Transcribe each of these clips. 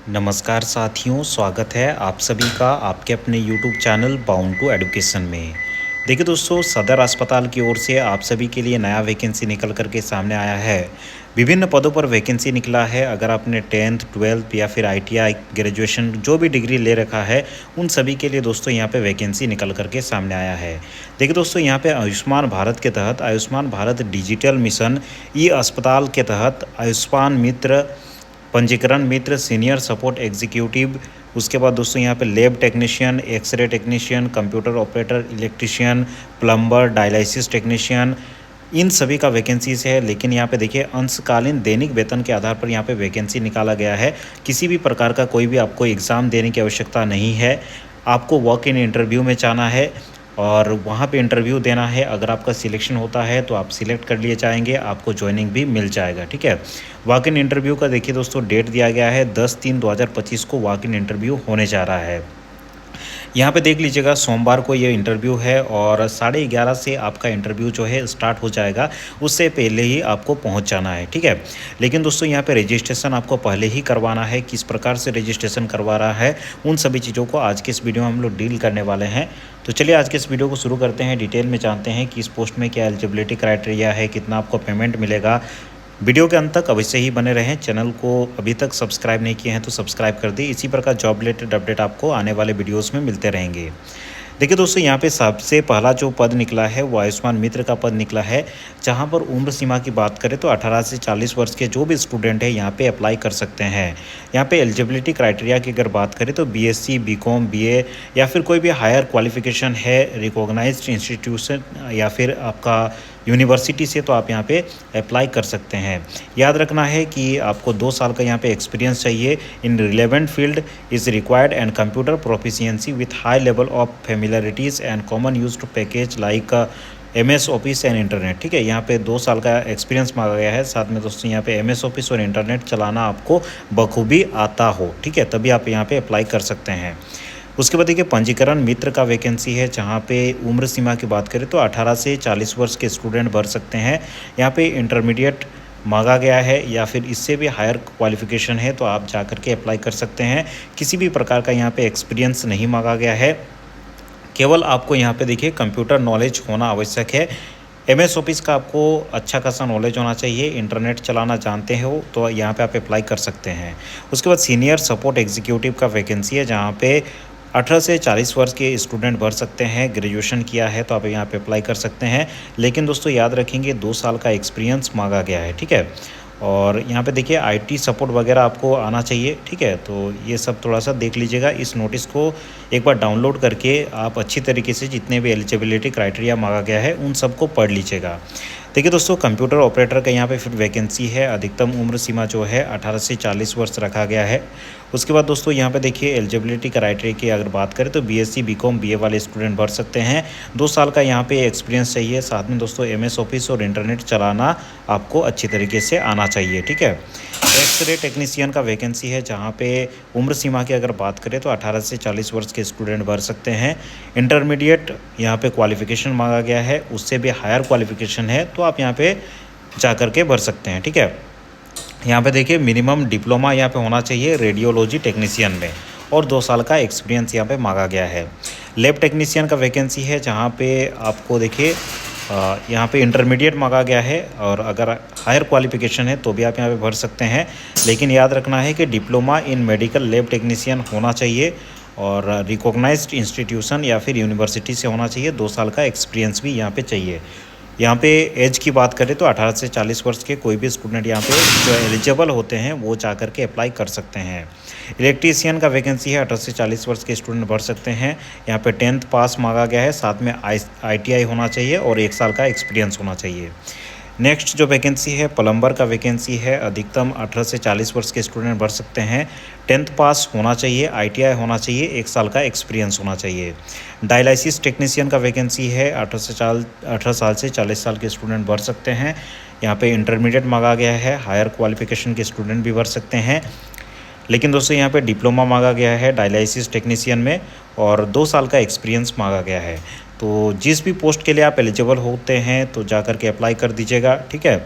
नमस्कार साथियों, स्वागत है आप सभी का आपके अपने YouTube channel bound to education में। देखिए दोस्तों, सदर अस्पताल की ओर से आप सभी के लिए नया वैकेंसी निकल कर के सामने आया है। विभिन्न पदों पर वैकेंसी निकला है। अगर आपने 10th 12th या फिर ITI ग्रेजुएशन जो भी डिग्री ले रखा है, उन सभी के लिए दोस्तों यहाँ पे वैकेंसी निकल कर के सामने आया है। देखिए दोस्तों, यहाँ पे आयुष्मान भारत के तहत आयुष्मान भारत डिजिटल मिशन ई अस्पताल के तहत आयुष्मान मित्र, पंजीकरण मित्र, सीनियर सपोर्ट एग्जीक्यूटिव, उसके बाद दोस्तों यहाँ पे lab technician, x-ray technician, computer operator, electrician, plumber, dialysis technician, इन सभी का वैकेंसीज है। लेकिन यहाँ पे देखिए, अंशकालीन दैनिक वेतन के आधार पर यहाँ पे वैकेंसी निकाला गया है। किसी भी प्रकार का कोई भी आपको एग्ज़ाम देने की आवश्यकता नहीं है। आपको वॉक इन इंटरव्यू में जाना है और वहाँ पे इंटरव्यू देना है। अगर आपका सिलेक्शन होता है तो आप सिलेक्ट कर लिए जाएंगे, आपको ज्वाइनिंग भी मिल जाएगा। ठीक है, वॉक इन इंटरव्यू का देखिए दोस्तों, डेट दिया गया है 10/3/2025 को वॉक इन इंटरव्यू होने जा रहा है। यहाँ पे देख लीजिएगा, सोमवार को ये इंटरव्यू है और 11:30 से आपका इंटरव्यू जो है स्टार्ट हो जाएगा। उससे पहले ही आपको पहुँच जाना है। ठीक है, लेकिन दोस्तों यहाँ पे रजिस्ट्रेशन आपको पहले ही करवाना है। किस प्रकार से रजिस्ट्रेशन करवा रहा है, उन सभी चीज़ों को आज के इस वीडियो में हम लोग डील करने वाले हैं। तो चलिए आज के इस वीडियो को शुरू करते हैं। डिटेल में जानते हैं कि इस पोस्ट में क्या एलिजिबिलिटी क्राइटेरिया है, कितना आपको पेमेंट मिलेगा। वीडियो के अंत तक अवश्य ही बने रहें। चैनल को अभी तक सब्सक्राइब नहीं किए हैं तो सब्सक्राइब कर दें। इसी प्रकार जॉब रिलेटेड अपडेट आपको आने वाले वीडियोस में मिलते रहेंगे। देखिए दोस्तों, यहाँ पे सबसे पहला जो पद निकला है वो आयुष्मान मित्र का पद निकला है। जहाँ पर उम्र सीमा की बात करें तो 18 से 40 वर्ष के जो भी स्टूडेंट है यहाँ पे अप्लाई कर सकते हैं। यहाँ पे एलिजिबिलिटी क्राइटेरिया की अगर बात करें तो BSc, BCom, BA या फिर कोई भी हायर क्वालिफिकेशन है रिकॉग्नाइज्ड इंस्टीट्यूशन या फिर आपका यूनिवर्सिटी से, तो आप यहाँ पे अप्लाई कर सकते हैं। याद रखना है कि आपको 2 साल का यहाँ पे एक्सपीरियंस चाहिए। In relevant field is required and computer proficiency with high level of familiarities and common used package like MS office and internet. ठीक है, यहाँ पे 2 साल का एक्सपीरियंस मांगा गया है। साथ में दोस्तों यहाँ पे MS ऑफिस और इंटरनेट चलाना आपको बखूबी आता हो। ठीक है, तभी आप यहाँ पे अप्लाई कर सकते हैं। उसके बाद देखिए, पंजीकरण मित्र का वैकेंसी है। जहाँ पे उम्र सीमा की बात करें तो 18 से 40 वर्ष के स्टूडेंट भर सकते हैं। यहाँ पे इंटरमीडिएट मांगा गया है या फिर इससे भी हायर क्वालिफिकेशन है तो आप जा कर के अप्लाई कर सकते हैं। किसी भी प्रकार का यहाँ पे एक्सपीरियंस नहीं मांगा गया है। केवल आपको यहाँ पे देखिए कंप्यूटर नॉलेज होना आवश्यक है। MS ऑफिस का आपको अच्छा खासा नॉलेज होना चाहिए। इंटरनेट चलाना जानते हो तो यहाँ पे आप अप्लाई कर सकते हैं। उसके बाद सीनियर सपोर्ट एग्जीक्यूटिव का वैकेंसी है। जहाँ पे 18 से 40 वर्ष के स्टूडेंट भर सकते हैं। ग्रेजुएशन किया है तो आप यहाँ पे अप्लाई कर सकते हैं। लेकिन दोस्तों याद रखेंगे, 2 साल का एक्सपीरियंस मांगा गया है। ठीक है, और यहाँ पे देखिए IT सपोर्ट वगैरह आपको आना चाहिए। ठीक है, तो ये सब थोड़ा सा देख लीजिएगा। इस नोटिस को एक बार डाउनलोड करके आप अच्छी तरीके से जितने भी एलिजिबिलिटी क्राइटेरिया मांगा गया है उन सबको पढ़ लीजिएगा। देखिए दोस्तों, कंप्यूटर ऑपरेटर का यहाँ पे फिर वैकेंसी है। अधिकतम उम्र सीमा जो है 18 से 40 वर्ष रखा गया है। उसके बाद दोस्तों यहाँ पे देखिए, एलिजिबिलिटी क्राइटेरिया की अगर बात करें तो BSc, BCom, BA वाले स्टूडेंट भर सकते हैं। 2 साल का यहाँ पे एक्सपीरियंस चाहिए। साथ में दोस्तों MS ऑफिस और इंटरनेट चलाना आपको अच्छी तरीके से आना चाहिए। ठीक है, एक्सरे टेक्नीशियन का वैकेंसी है। जहाँ पे उम्र सीमा की अगर बात करें तो 18 से 40 वर्ष के स्टूडेंट भर सकते हैं। इंटरमीडिएट यहाँ पे क्वालिफिकेशन मांगा गया है, उससे भी हायर क्वालिफिकेशन है तो आप यहाँ पे जा कर के भर सकते हैं। ठीक है, यहाँ पे देखिए, मिनिमम डिप्लोमा यहाँ पे होना चाहिए रेडियोलॉजी टेक्नीशियन में और 2 साल का एक्सपीरियंस यहाँ पे मांगा गया है। लैब टेक्नीशियन का वैकेंसी है। जहाँ पे आपको देखिए यहाँ पे इंटरमीडिएट मांगा गया है और अगर हायर क्वालिफिकेशन है तो भी आप यहाँ पे भर सकते हैं। लेकिन याद रखना है कि diploma in medical lab technician होना चाहिए और रिकॉग्नाइज्ड इंस्टीट्यूशन या फिर यूनिवर्सिटी से होना चाहिए। 2 साल का एक्सपीरियंस भी यहाँ पे चाहिए। यहाँ पे एज की बात करें तो 18 से 40 वर्ष के कोई भी स्टूडेंट यहाँ पे जो एलिजिबल होते हैं वो जा कर के अप्लाई कर सकते हैं। इलेक्ट्रीशियन का वैकेंसी है। 18 से 40 वर्ष के स्टूडेंट भर सकते हैं। यहाँ पे 10th पास मांगा गया है। साथ में ITI होना चाहिए और 1 साल का एक्सपीरियंस होना चाहिए। नेक्स्ट जो वैकेंसी है, प्लम्बर का वैकेंसी है। अधिकतम 18 से 40 वर्ष के स्टूडेंट भर सकते हैं। 10th पास होना चाहिए, ITI होना चाहिए, 1 साल का एक्सपीरियंस होना चाहिए। डायलिसिस टेक्नीशियन का वैकेंसी है। 18 साल से 40 साल के स्टूडेंट भर सकते हैं। यहाँ पे इंटरमीडिएट मांगा गया है। हायर क्वालिफिकेशन के स्टूडेंट भी भर सकते हैं। लेकिन दोस्तों यहाँ पे डिप्लोमा मांगा गया है डायलिसिस टेक्नीशियन में और 2 साल का एक्सपीरियंस मांगा गया है। तो जिस भी पोस्ट के लिए आप एलिजिबल होते हैं तो जा कर के अप्लाई कर दीजिएगा। ठीक है,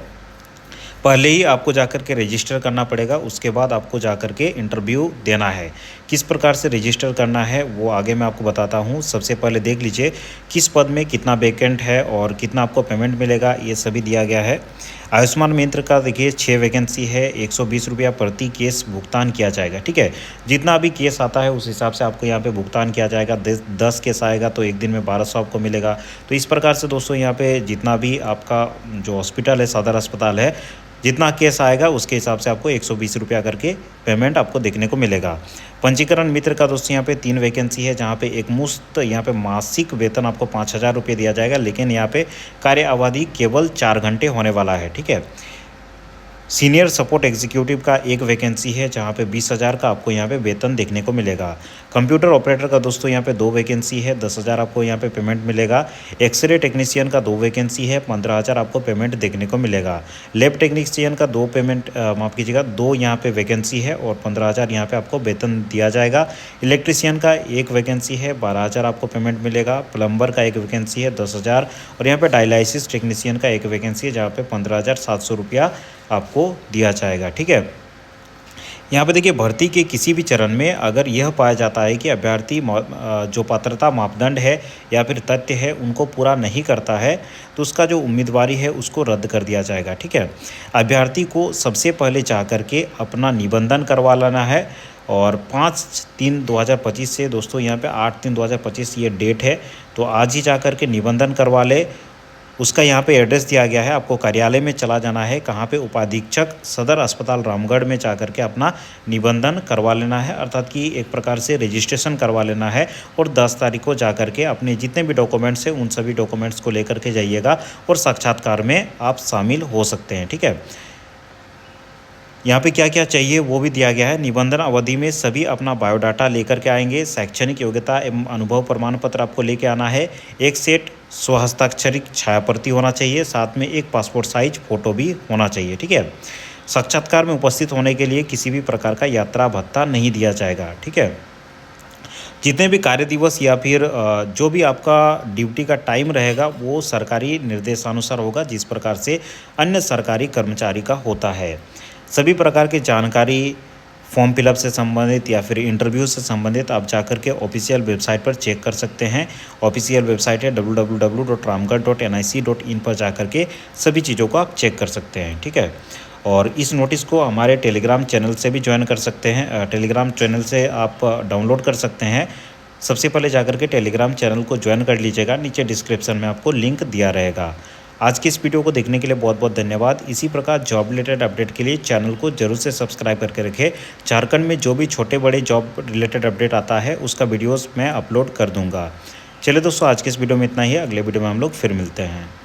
पहले ही आपको जाकर के रजिस्टर करना पड़ेगा, उसके बाद आपको जाकर के इंटरव्यू देना है। किस प्रकार से रजिस्टर करना है वो आगे मैं आपको बताता हूँ। सबसे पहले देख लीजिए किस पद में कितना वैकेंट है और कितना आपको पेमेंट मिलेगा, ये सभी दिया गया है। आयुष्मान मित्र का देखिए 6 वैकेंसी है, 120 रुपया प्रति केस भुगतान किया जाएगा, ठीक है। जितना भी केस आता है उस हिसाब से आपको यहाँ पे भुगतान किया जाएगा। 10 केस आएगा तो एक दिन में 1200 आपको मिलेगा। तो इस प्रकार से दोस्तों यहाँ पे जितना भी आपका जो हॉस्पिटल है, सदर अस्पताल है, जितना केस आएगा उसके हिसाब से आपको 120 रुपया करके पेमेंट आपको देखने को मिलेगा। पंजीकरण मित्र का दोस्तों यहाँ पे 3 वैकेंसी है, जहाँ पे एक मुश्त यहाँ पे मासिक वेतन आपको 5000 रुपये दिया जाएगा, लेकिन यहाँ पे कार्य अवधि केवल 4 घंटे होने वाला है, ठीक है। सीनियर सपोर्ट एग्जीक्यूटिव का एक वैकेंसी है, जहाँ पे 20,000 का आपको यहाँ पे वेतन देखने को मिलेगा। कंप्यूटर ऑपरेटर का दोस्तों यहाँ पे 2 वैकेंसी है, 10,000 आपको यहाँ पे पेमेंट मिलेगा। एक्सरे टेक्नीशियन का 2 वैकेंसी है, 15,000 आपको पेमेंट देखने को मिलेगा। लैब टेक्नीशियन का 2 पेमेंट माफ़ कीजिएगा 2 यहाँ पे वैकेंसी है और 15,000 यहाँ पे आपको वेतन दिया जाएगा। इलेक्ट्रीशियन का 1 वैकेंसी है, 12,000 आपको पेमेंट मिलेगा। प्लम्बर का 1 वैकेंसी है, 10,000। और यहाँ पे डायलिसिस टेक्नीशियन का 1 वैकेंसी है, जहाँ पे 15,700 रुपया आपको दिया जाएगा, ठीक है। यहाँ पे देखिए भर्ती के किसी भी चरण में अगर यह पाया जाता है कि अभ्यर्थी जो पात्रता मापदंड है या फिर तथ्य है उनको पूरा नहीं करता है, तो उसका जो उम्मीदवारी है उसको रद्द कर दिया जाएगा, ठीक है। अभ्यर्थी को सबसे पहले जा कर के अपना निबंधन करवा लेना है और 5/3/2025 से दोस्तों यहाँ पे 8/3/2025 ये डेट है, तो आज ही जा कर के निबंधन करवा ले। उसका यहाँ पे एड्रेस दिया गया है, आपको कार्यालय में चला जाना है, कहाँ पे, उपाधीक्षक सदर अस्पताल रामगढ़ में जा कर के अपना निबंधन करवा लेना है, अर्थात कि एक प्रकार से रजिस्ट्रेशन करवा लेना है। और 10 तारीख को जा कर के अपने जितने भी डॉक्यूमेंट्स हैं उन सभी डॉक्यूमेंट्स को लेकर के जाइएगा और साक्षात्कार में आप शामिल हो सकते हैं, ठीक है। यहाँ पे क्या क्या चाहिए वो भी दिया गया है। निबंधन अवधि में सभी अपना बायोडाटा लेकर के आएंगे। शैक्षणिक योग्यता एवं अनुभव प्रमाण पत्र आपको लेके आना है। एक सेट स्वहस्ताक्षरित छायाप्रति होना चाहिए, साथ में एक पासपोर्ट साइज फ़ोटो भी होना चाहिए, ठीक है। साक्षात्कार में उपस्थित होने के लिए किसी भी प्रकार का यात्रा भत्ता नहीं दिया जाएगा, ठीक है। जितने भी कार्य दिवस या फिर जो भी आपका ड्यूटी का टाइम रहेगा वो सरकारी निर्देशानुसार होगा, जिस प्रकार से अन्य सरकारी कर्मचारी का होता है। सभी प्रकार की जानकारी फॉर्म फिलअप से संबंधित या फिर इंटरव्यू से संबंधित आप जाकर के ऑफिशियल वेबसाइट पर चेक कर सकते हैं। ऑफिशियल वेबसाइट है www.ramgarh.nic.in पर जाकर के सभी चीज़ों को आप चेक कर सकते हैं, ठीक है। और इस नोटिस को हमारे टेलीग्राम चैनल से भी ज्वाइन कर सकते हैं। टेलीग्राम चैनल से आप डाउनलोड कर सकते हैं। सबसे पहले जाकर के टेलीग्राम चैनल को ज्वाइन कर लीजिएगा, नीचे डिस्क्रिप्शन में आपको लिंक दिया रहेगा। आज की इस वीडियो को देखने के लिए बहुत बहुत धन्यवाद। इसी प्रकार जॉब रिलेटेड अपडेट के लिए चैनल को जरूर से सब्सक्राइब करके रखें। झारखंड में जो भी छोटे बड़े जॉब रिलेटेड अपडेट आता है उसका वीडियोस मैं अपलोड कर दूंगा। चलिए दोस्तों, आज के इस वीडियो में इतना ही है। अगले वीडियो में हम लोग फिर मिलते हैं।